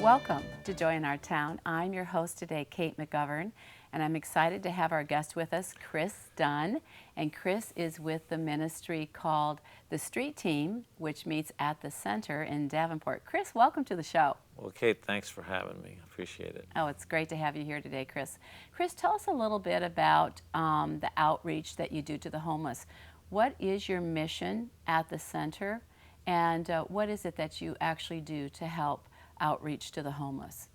Welcome to Joy in Our Town. I'm your host today, Kate McGovern, and I'm excited to have our guest with us, Chris Dunn. And Chris is with the ministry called the Street Team, which meets at the center in Davenport. Chris, welcome to the show. Well, Kate, thanks for having me. Appreciate it. Oh, it's great to have you here today, Chris. Chris, tell us a little bit about the outreach that you do to the homeless. What is your mission at the center, and what is it that you actually do to help outreach to the homeless?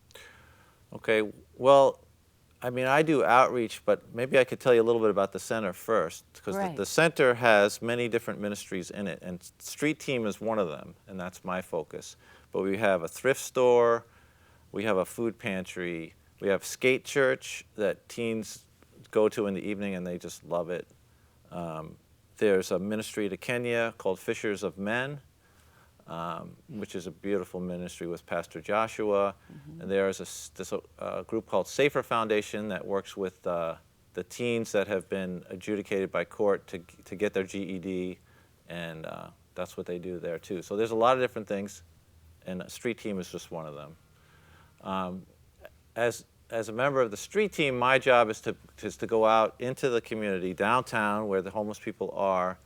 Okay, well, I mean, I do outreach, but maybe I could tell you a little bit about the center first, because Right. the center has many different ministries in it, and Street Team is one of them, and that's my focus. But we have a thrift store, we have a food pantry, we have skate church that teens go to in the evening and they just love it. There's a ministry to Kenya called Fishers of Men, which is a beautiful ministry with Pastor Joshua. And there's a group called Safer Foundation that works with the teens that have been adjudicated by court to get their GED, and that's what they do there too. So there's a lot of different things, and Street Team is just one of them. As a member of the Street Team, my job is to go out into the community, downtown, where the homeless people are,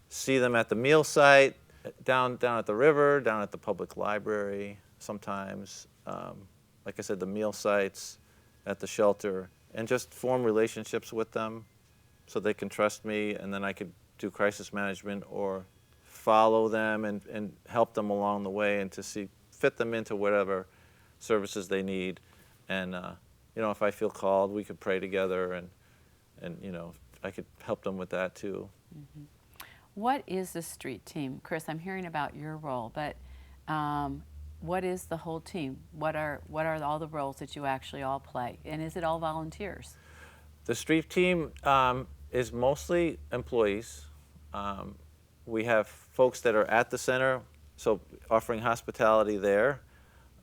see them at the meal site, down at the river, down at the public library sometimes, like I said, the meal sites, at the shelter, and just form relationships with them so they can trust me, and then I could do crisis management or follow them and help them along the way, and to fit them into whatever services they need. And if I feel called, we could pray together, and I could help them with that too. Mm-hmm. What is the Street Team? Chris, I'm hearing about your role, but what is the whole team? What are all the roles that you actually all play? And is it all volunteers? The Street Team is mostly employees. We have folks that are at the center, so offering hospitality there.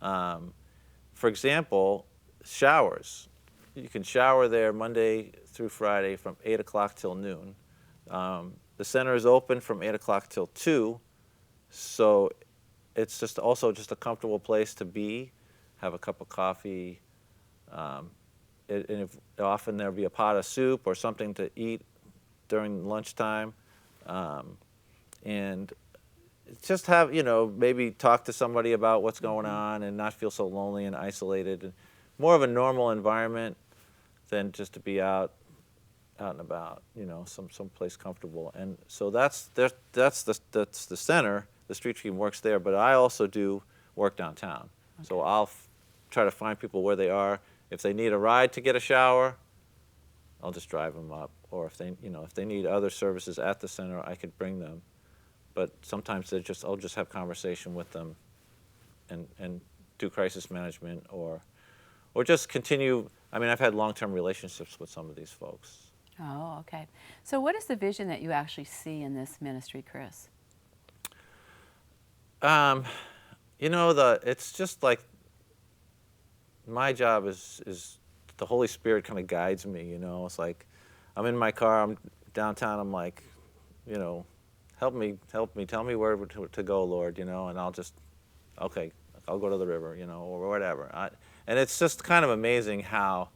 For example, showers. You can shower there Monday through Friday from 8 o'clock till noon. The center is open from 8 o'clock till 2, so it's just a comfortable place to be, have a cup of coffee, and often there'll be a pot of soup or something to eat during lunchtime, and just have, maybe talk to somebody about what's going on and not feel so lonely and isolated, and more of a normal environment than just to be out and about, some place comfortable. And so that's the center. The Street Team works there, but I also do work downtown. Okay. So I'll try to find people where they are. If they need a ride to get a shower, I'll just drive them up. Or if they need other services at the center, I could bring them. But sometimes I'll just have conversation with them, and do crisis management, or just continue. I mean, I've had long-term relationships with some of these folks. Oh, okay. So what is the vision that you actually see in this ministry, Chris? It's just like my job is the Holy Spirit kind of guides me, It's like I'm in my car, I'm downtown, I'm like, help me, tell me where to go, Lord, and I'll just, okay, I'll go to the river, or whatever. And it's just kind of amazing how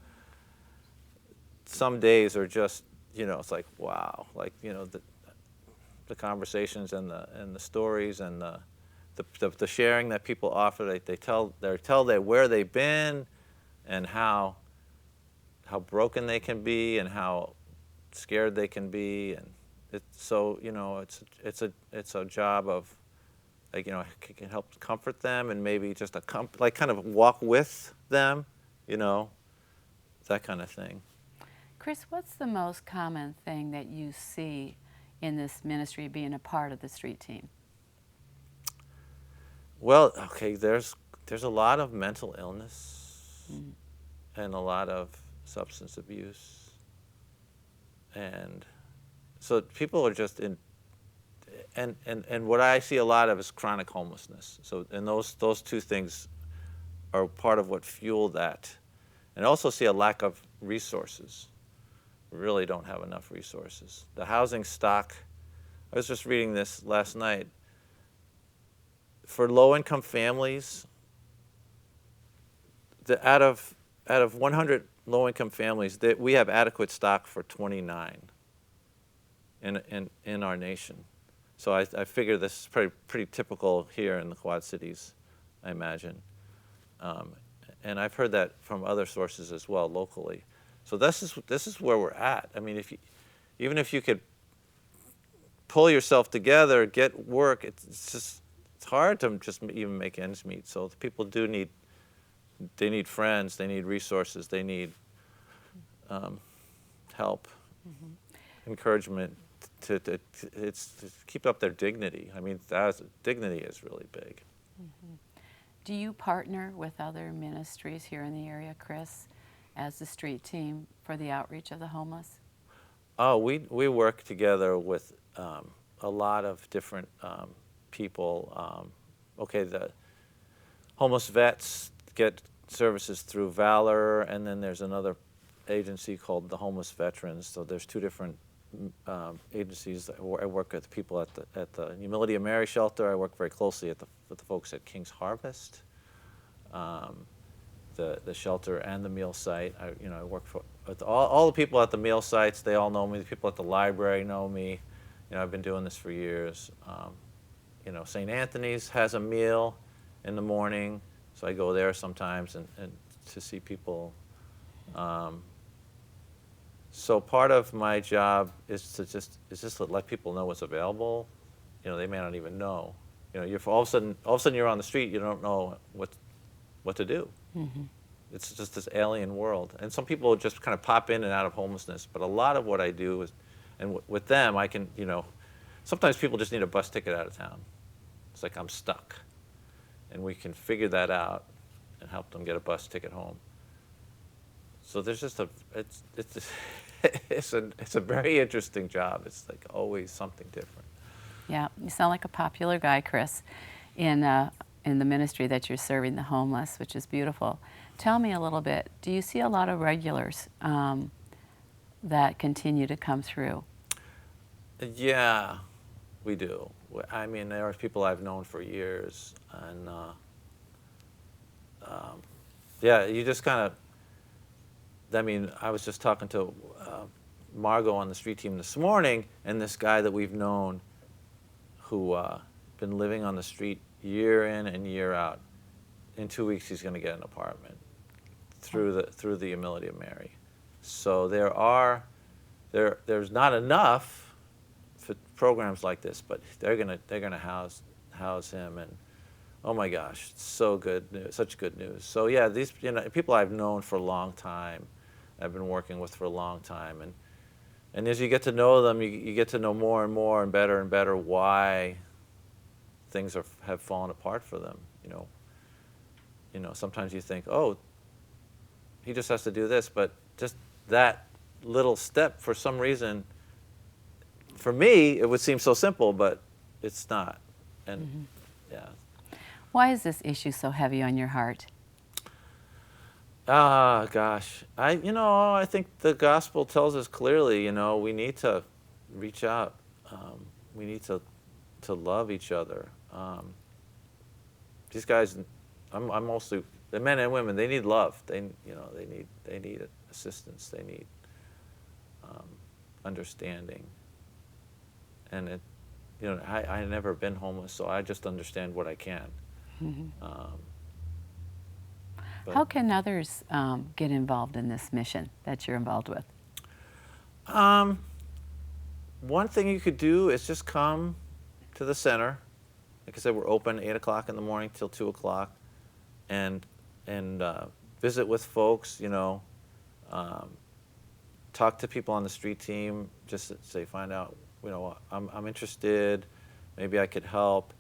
some days are just, it's like, wow, like, the conversations and the stories and the sharing that people offer. They tell where they've been, and how broken they can be, and how scared they can be, and it's a job of, like, can help comfort them, and maybe just kind of walk with them, that kind of thing. Chris, what's the most common thing that you see in this ministry being a part of the Street Team? Well, okay, there's a lot of mental illness, and a lot of substance abuse, and so people are just in, and what I see a lot of is chronic homelessness. So, and those two things are part of what fuel that, and I also see a lack of resources. We really don't have enough resources. The housing stock, I was just reading this last night. For low-income families, out of 100 low-income families, that we have adequate stock for 29 in our nation. So I figure this is pretty typical here in the Quad Cities, I imagine. And I've heard that from other sources as well locally. So this is where we're at. I mean, even if you could pull yourself together, get work, it's hard to just even make ends meet. So the people they need friends, they need resources, they need help, encouragement to keep up their dignity. I mean, dignity is really big. Do you partner with other ministries here in the area, Chris, as the street team for the outreach of the homeless? Oh, we work together with a lot of different people. Okay, the homeless vets get services through Valor, and then there's another agency called the Homeless Veterans. So there's two different agencies. I work with people at the Humility of Mary shelter. I work very closely with the folks at King's Harvest, the shelter and the meal site. I work with all the people at the meal sites. They all know me. The people at the library know me. I've been doing this for years. St. Anthony's has a meal in the morning, so I go there sometimes and to see people. So part of my job is just to let people know what's available. They may not even know. You're all of a sudden you're on the street. You don't know what to do. Mm-hmm. It's just this alien world. And some people just kind of pop in and out of homelessness. But a lot of what I do is, and with them, I can, sometimes people just need a bus ticket out of town. It's like I'm stuck, and we can figure that out and help them get a bus ticket home. So there's just it's a very interesting job. It's like always something different. Yeah, you sound like a popular guy, Chris, in the ministry that you're serving the homeless, which is beautiful. Tell me a little bit. Do you see a lot of regulars that continue to come through? Yeah, we do. I mean, there are people I've known for years, and yeah, you just kind of. I mean, I was just talking to Margot on the street team this morning, and this guy that we've known who been living on the street year in and year out. In 2 weeks, he's going to get an apartment through the Humility of Mary. So there's not enough for programs like this, but they're gonna house him, and oh my gosh, so good news, such good news. So yeah, these people I've known for a long time, I've been working with for a long time, and as you get to know them, you get to know more and more and better why things have fallen apart for them. Sometimes you think, oh, he just has to do this, but just that little step, for some reason, for me, it would seem so simple, but it's not. And yeah. Why is this issue so heavy on your heart? Ah, gosh. I think the gospel tells us clearly, we need to reach out. We need to love each other. These guys, I'm mostly, the men and women, they need love. They need assistance. They need understanding. And I never been homeless, so I just understand what I can. Mm-hmm. How can others get involved in this mission that you're involved with? One thing you could do is just come to the center. Like I said, we're open 8 o'clock in the morning till 2 o'clock, and visit with folks. Talk to people on the street team. Just say, find out. I'm interested. Maybe I could help.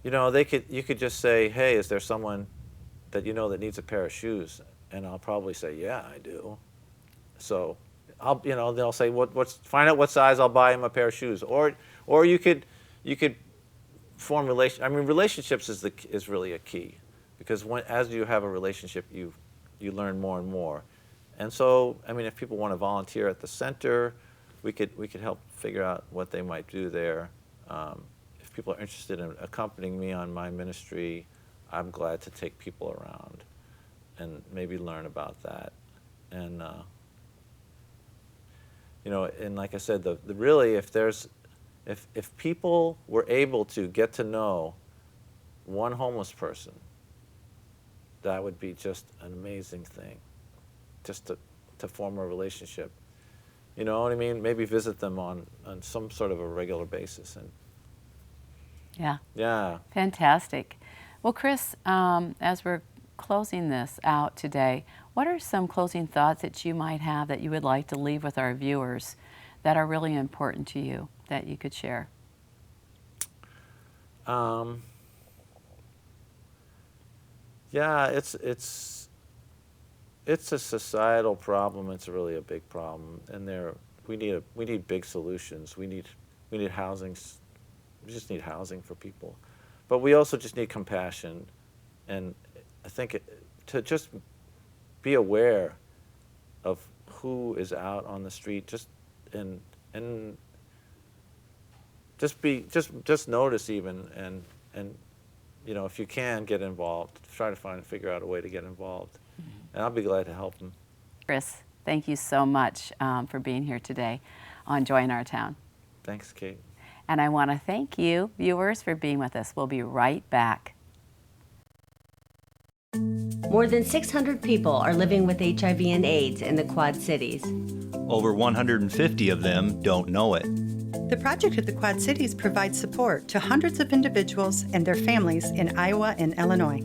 You could just say, hey, is there someone that that needs a pair of shoes? And I'll probably say, yeah, I do. So they'll say, find out what size, I'll buy him a pair of shoes. Or you could form relationships is really a key, because as you have a relationship, you learn more and more. And so, if people want to volunteer at the center, we could help figure out what they might do there. If people are interested in accompanying me on my ministry, I'm glad to take people around. and maybe learn about that. And you know, and like I said, the really, if people were able to get to know one homeless person, that would be just an amazing thing, just to form a relationship. You know what I mean? Maybe visit them on some sort of a regular basis. And yeah. Fantastic. Well, Chris, as we're closing this out today, what are some closing thoughts that you might have that you would like to leave with our viewers that are really important to you that you could share? Yeah, it's a societal problem. It's really a big problem, and we need big solutions. We need housing. We just need housing for people, but we also just need compassion, and I think to just be aware of who is out on the street, and just notice even, and you know, if you can get involved, try to figure out a way to get involved, and I'll be glad to help them. Chris, thank you so much for being here today on Joy in Our Town. Thanks, Kate. And I want to thank you, viewers, for being with us. We'll be right back. More than 600 people are living with HIV and AIDS in the Quad Cities. Over 150 of them don't know it. The project at the Quad Cities provides support to hundreds of individuals and their families in Iowa and Illinois.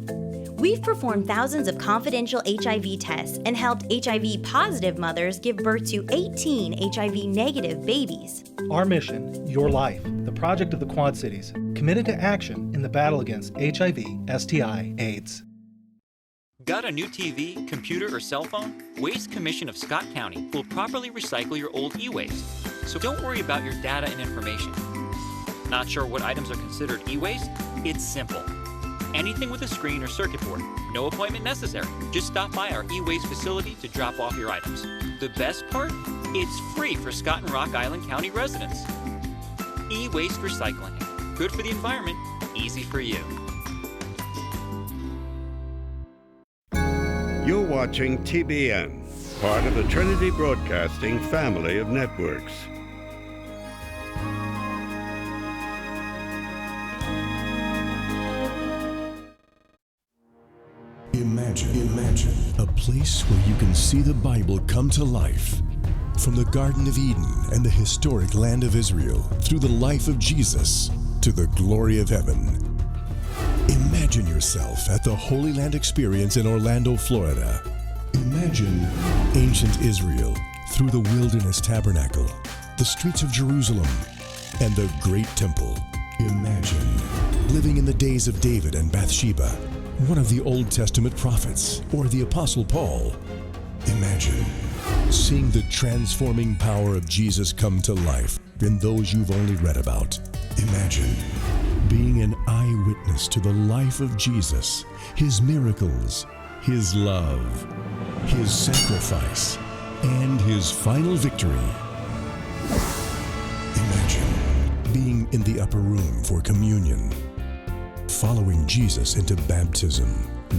We've performed thousands of confidential HIV tests and helped HIV-positive mothers give birth to 18 HIV-negative babies. Our mission, your life, the project of the Quad Cities, committed to action in the battle against HIV, STI, AIDS. Got a new TV, computer, or cell phone? Waste Commission of Scott County will properly recycle your old e-waste, so don't worry about your data and information. Not sure what items are considered e-waste? It's simple. Anything with a screen or circuit board. No appointment necessary. Just stop by our e-waste facility to drop off your items. The best part? It's free for Scott and Rock Island County residents. E-waste recycling. Good for the environment, easy for you. You're watching TBN, part of the Trinity Broadcasting family of networks. Imagine a place where you can see the Bible come to life. From the Garden of Eden and the historic land of Israel, through the life of Jesus, to the glory of heaven. Imagine yourself at the Holy Land Experience in Orlando, Florida. Imagine ancient Israel through the Wilderness Tabernacle, the streets of Jerusalem, and the Great Temple. Imagine living in the days of David and Bathsheba, one of the Old Testament prophets, or the Apostle Paul. Imagine seeing the transforming power of Jesus come to life in those you've only read about. Imagine being an eyewitness to the life of Jesus, His miracles, His love, His sacrifice, and His final victory. Imagine being in the upper room for communion, following Jesus into baptism,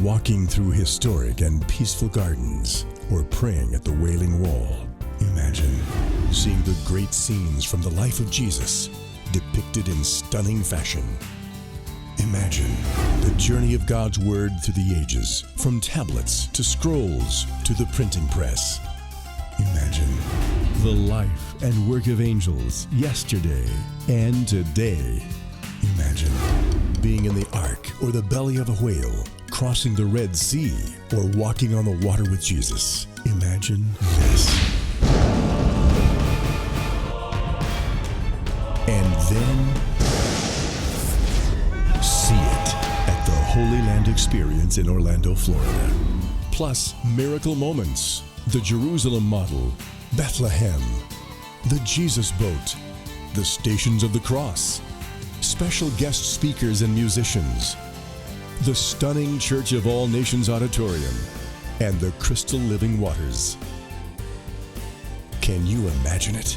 walking through historic and peaceful gardens, or praying at the Wailing Wall. Imagine seeing the great scenes from the life of Jesus depicted in stunning fashion. Imagine the journey of God's Word through the ages, from tablets to scrolls to the printing press. Imagine the life and work of angels yesterday and today. Imagine being in the ark or the belly of a whale, crossing the Red Sea, or walking on the water with Jesus. Imagine this. And then see it at the Holy Land Experience in Orlando, Florida. Plus, miracle moments, the Jerusalem model, Bethlehem, the Jesus boat, the Stations of the Cross, special guest speakers and musicians, the stunning Church of All Nations Auditorium, and the crystal living waters. Can you imagine it?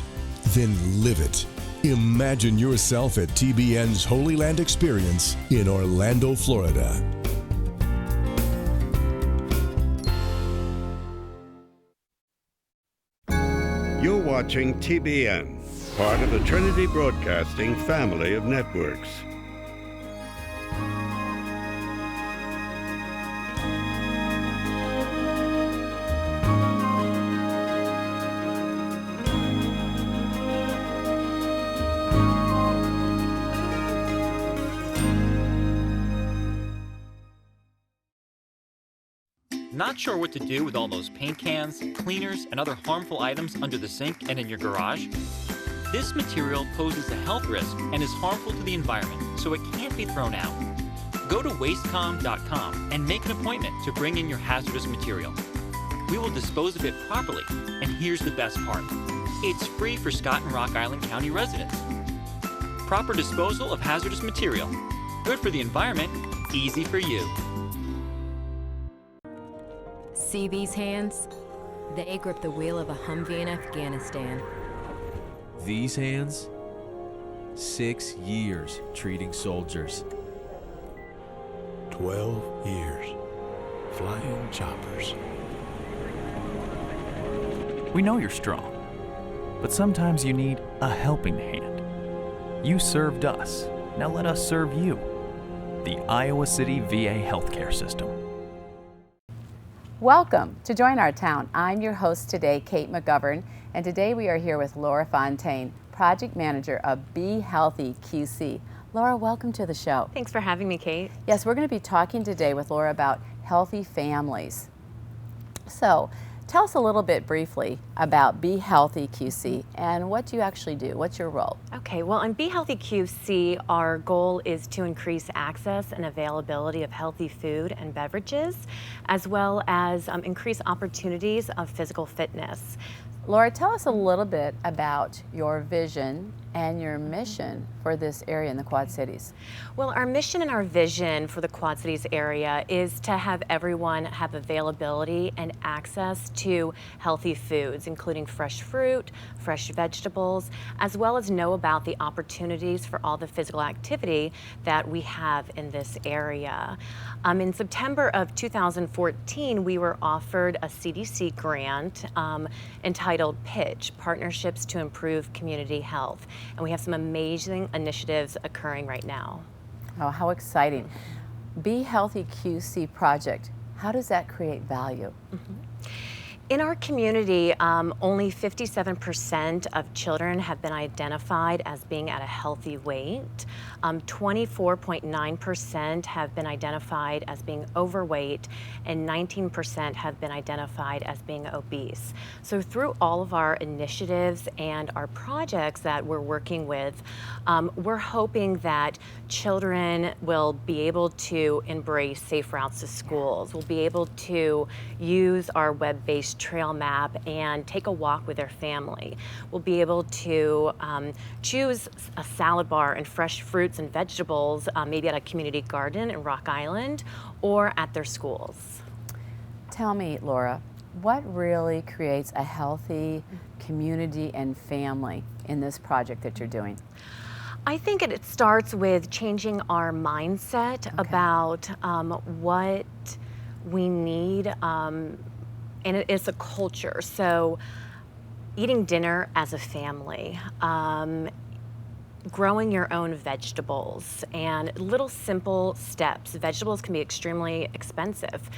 Then live it. Imagine yourself at TBN's Holy Land Experience in Orlando, Florida. You're watching TBN, part of the Trinity Broadcasting family of networks. Not sure what to do with all those paint cans, cleaners, and other harmful items under the sink and in your garage? This material poses a health risk and is harmful to the environment, so it can't be thrown out. Go to wastecom.com and make an appointment to bring in your hazardous material. We will dispose of it properly, and here's the best part. It's free for Scott and Rock Island County residents. Proper disposal of hazardous material. Good for the environment, easy for you. See these hands? They grip the wheel of a Humvee in Afghanistan. These hands? 6 years treating soldiers. 12 years flying choppers. We know you're strong, but sometimes you need a helping hand. You served us. Now let us serve you. The Iowa City VA Healthcare System. Welcome to Join Our Town. I'm your host today, Kate McGovern, and today we are here with Laura Fontaine, Project Manager of BeHealthy QC. Laura, welcome to the show. Thanks for having me, Kate. Yes, we're going to be talking today with Laura about healthy families. So, tell us a little bit briefly about BeHealthy QC and what you actually do. What's your role? Okay, well, on BeHealthy QC, our goal is to increase access and availability of healthy food and beverages, as well as increase opportunities of physical fitness. Laura, tell us a little bit about your vision and your mission for this area in the Quad Cities. Well, our mission and our vision for the Quad Cities area is to have everyone have availability and access to healthy foods, including fresh fruit, fresh vegetables, as well as know about the opportunities for all the physical activity that we have in this area. In September of 2014, we were offered a CDC grant entitled PITCH, Partnerships to Improve Community Health. And we have some amazing initiatives occurring right now. Oh, how exciting. BeHealthy QC project, how does that create value? In our community, only 57% of children have been identified as being at a healthy weight. 24.9% have been identified as being overweight, and 19% have been identified as being obese. So through all of our initiatives and our projects that we're working with, we're hoping that children will be able to embrace safe routes to schools, will be able to use our web-based trail map and take a walk with their family. We'll be able to choose a salad bar and fresh fruits and vegetables, maybe at a community garden in Rock Island or at their schools. Tell me, Laura, what really creates a healthy community and family in this project that you're doing? I think it starts with changing our mindset about what we need, and it's a culture. So eating dinner as a family, growing your own vegetables, and little simple steps. Vegetables can be extremely expensive.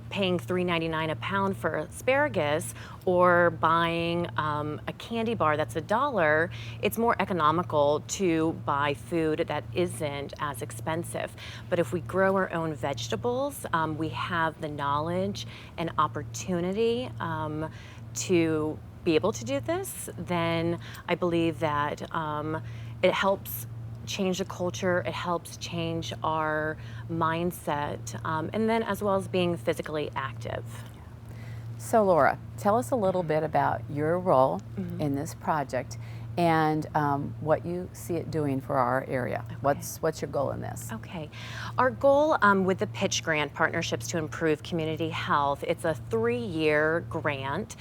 Paying $3.99 a pound for asparagus or buying a candy bar that's $1, it's more economical to buy food that isn't as expensive. But if we grow our own vegetables, we have the knowledge and opportunity to be able to do this, then I believe that it helps change the culture, it helps change our mindset, and then as well as being physically active. So Laura, tell us a little bit about your role in this project and what you see it doing for our area. Okay. What's your goal in this? Okay, our goal with the PITCH grant, Partnerships to Improve Community Health, it's a 3-year grant.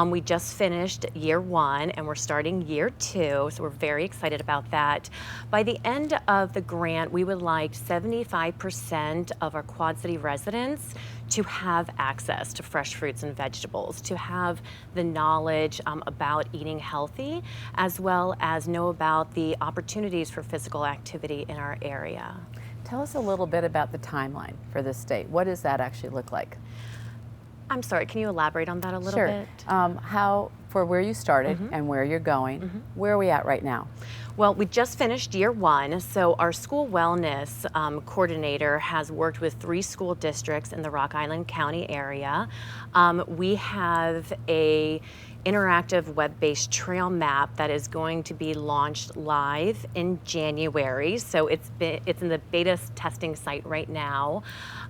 We just finished year 1 and we're starting year 2, so we're very excited about that. By the end of the grant, we would like 75% of our Quad City residents to have access to fresh fruits and vegetables, to have the knowledge about eating healthy, as well as know about the opportunities for physical activity in our area. Tell us a little bit about the timeline for this state. What does that actually look like? I'm sorry, can you elaborate on that a little Sure. bit? For where you started and where you're going, where are we at right now? Well, we just finished year one, so our school wellness coordinator has worked with 3 school districts in the Rock Island County area. We have a interactive web-based trail map that is going to be launched live in January. So it's in the beta testing site right now.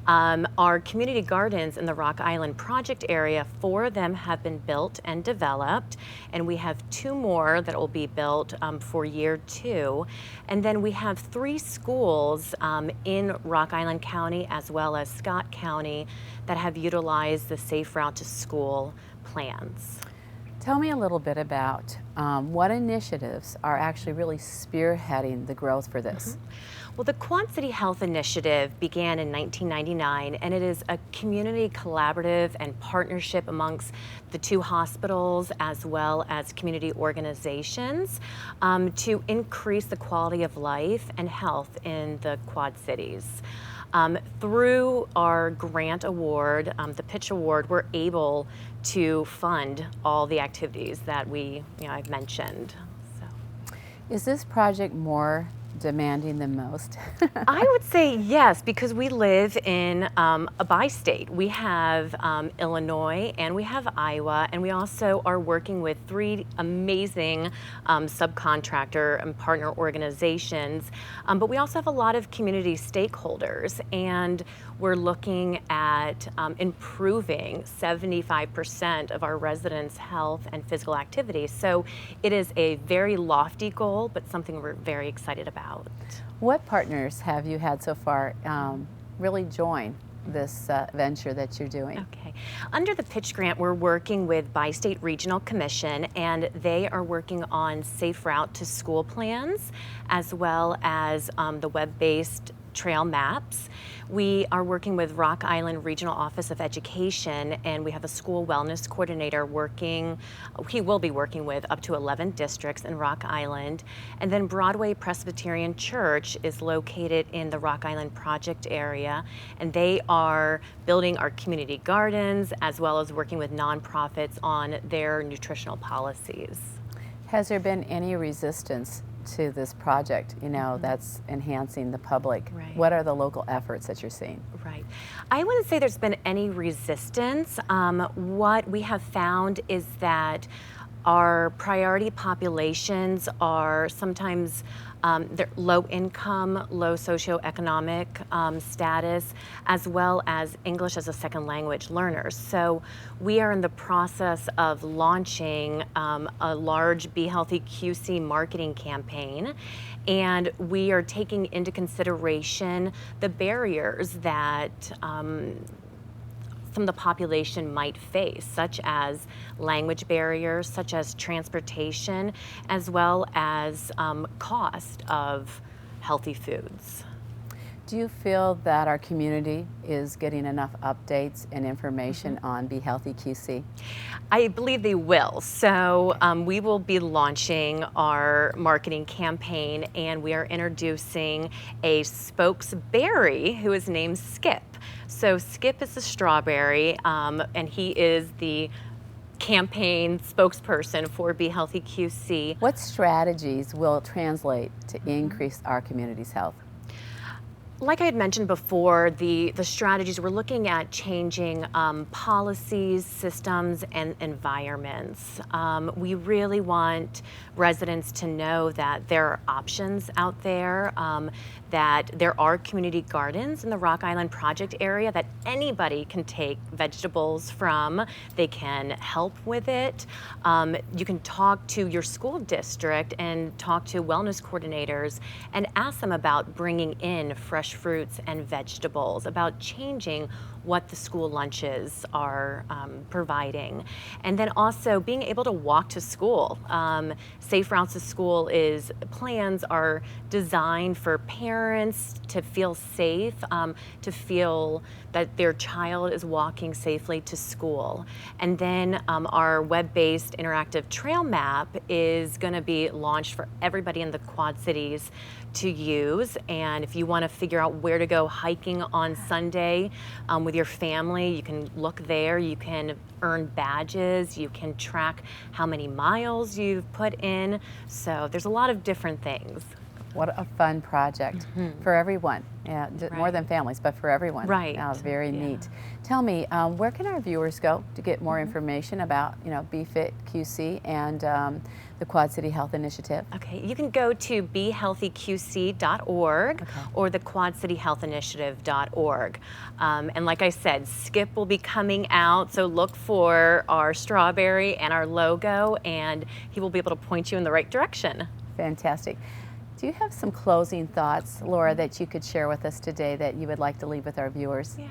Our community gardens in the Rock Island project area, 4 of them have been built and developed, and we have 2 more that will be built for year 2. And then we have 3 schools in Rock Island County as well as Scott County that have utilized the Safe Route to School plans. Tell me a little bit about what initiatives are actually really spearheading the growth for this. Well, the Quad City Health Initiative began in 1999, and it is a community collaborative and partnership amongst the 2 hospitals as well as community organizations to increase the quality of life and health in the Quad Cities. Through our grant award, the Pitch Award, we're able to fund all the activities that I've mentioned. Is this project more demanding than most? I would say yes, because we live in a bi-state. We have Illinois and we have Iowa, and we also are working with 3 amazing subcontractor and partner organizations. But we also have a lot of community stakeholders, and we're looking at improving 75% of our residents' health and physical activity. So it is a very lofty goal, but something we're very excited about. What partners have you had so far really join this venture that you're doing? Okay. Under the Pitch Grant, we're working with Bi-State Regional Commission, and they are working on Safe Route to School plans, as well as the web-based trail maps. We are working with Rock Island Regional Office of Education, and we have a school wellness coordinator working. He will be working with up to 11 districts in Rock Island. And then Broadway Presbyterian Church is located in the Rock Island project area, and they are building our community gardens as well as working with nonprofits on their nutritional policies. Has there been any resistance to this project, that's enhancing the public? Right. What are the local efforts that you're seeing? Right. I wouldn't say there's been any resistance. What we have found is that our priority populations are sometimes they're low income, low socioeconomic status, as well as English as a second language learners. So we are in the process of launching a large BeHealthy QC marketing campaign, and we are taking into consideration the barriers that some of the population might face, such as language barriers, such as transportation, as well as cost of healthy foods. Do you feel that our community is getting enough updates and information on BeHealthy QC? I believe they will. So we will be launching our marketing campaign, and we are introducing a spokesberry who is named Skip. So Skip is a strawberry, and he is the campaign spokesperson for BeHealthy QC. What strategies will translate to increase our community's health? Like I had mentioned before, the strategies, we're looking at changing policies, systems, and environments. We really want residents to know that there are options out there, that there are community gardens in the Rock Island project area that anybody can take vegetables from. They can help with it. You can talk to your school district and talk to wellness coordinators and ask them about bringing in fresh fruits and vegetables, about changing what the school lunches are providing. And then also being able to walk to school. Safe Routes to School plans are designed for parents to feel safe, to feel that their child is walking safely to school. And then our web-based interactive trail map is going to be launched for everybody in the Quad Cities to use. And if you want to figure out where to go hiking on Sunday with your family, you can look there. You can earn badges. You can track how many miles you've put in. So there's a lot of different things. What a fun project for everyone. Yeah, more than families, but for everyone. Right. Very neat. Tell me, where can our viewers go to get more information about, BeFit QC and the Quad City Health Initiative? Okay, you can go to BeHealthyQC.org or the QuadCityHealthInitiative.org. And like I said, Skip will be coming out, so look for our strawberry and our logo, and he will be able to point you in the right direction. Fantastic. Do you have some closing thoughts, Laura, that you could share with us today that you would like to leave with our viewers? Yeah,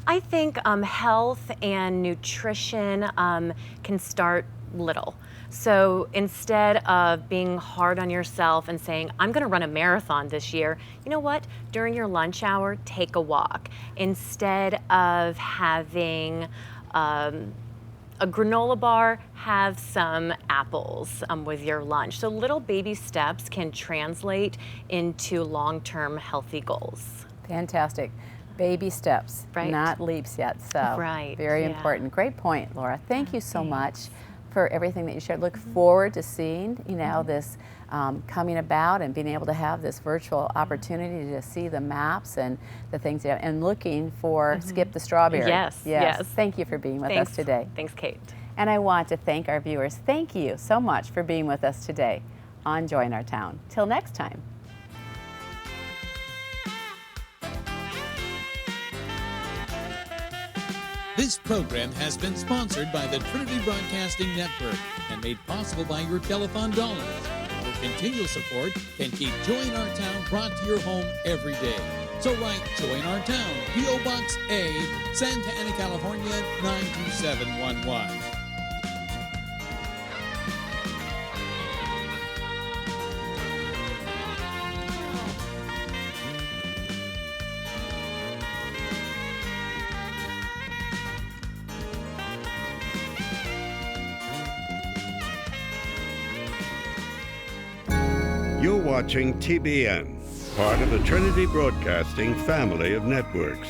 I think health and nutrition can start little. So instead of being hard on yourself and saying, I'm going to run a marathon this year, you know what? During your lunch hour, take a walk. Instead of having a granola bar, have some apples with your lunch. So little baby steps can translate into long-term healthy goals. Fantastic. Baby steps, not leaps yet. So very important. Great point, Laura. Thank you so much for everything that you shared. Look forward to seeing, this coming about and being able to have this virtual opportunity to see the maps and the things, and looking for Skip the Strawberry. Yes. Thank you for being with us today. Thanks, Kate. And I want to thank our viewers. Thank you so much for being with us today on Join Our Town. Till next time. This program has been sponsored by the Trinity Broadcasting Network and made possible by your telethon dollars. Your continual support can keep Join Our Town brought to your home every day. So write Join Our Town, P.O. Box A, Santa Ana, California, 92711. You're watching TBN, part of the Trinity Broadcasting family of networks.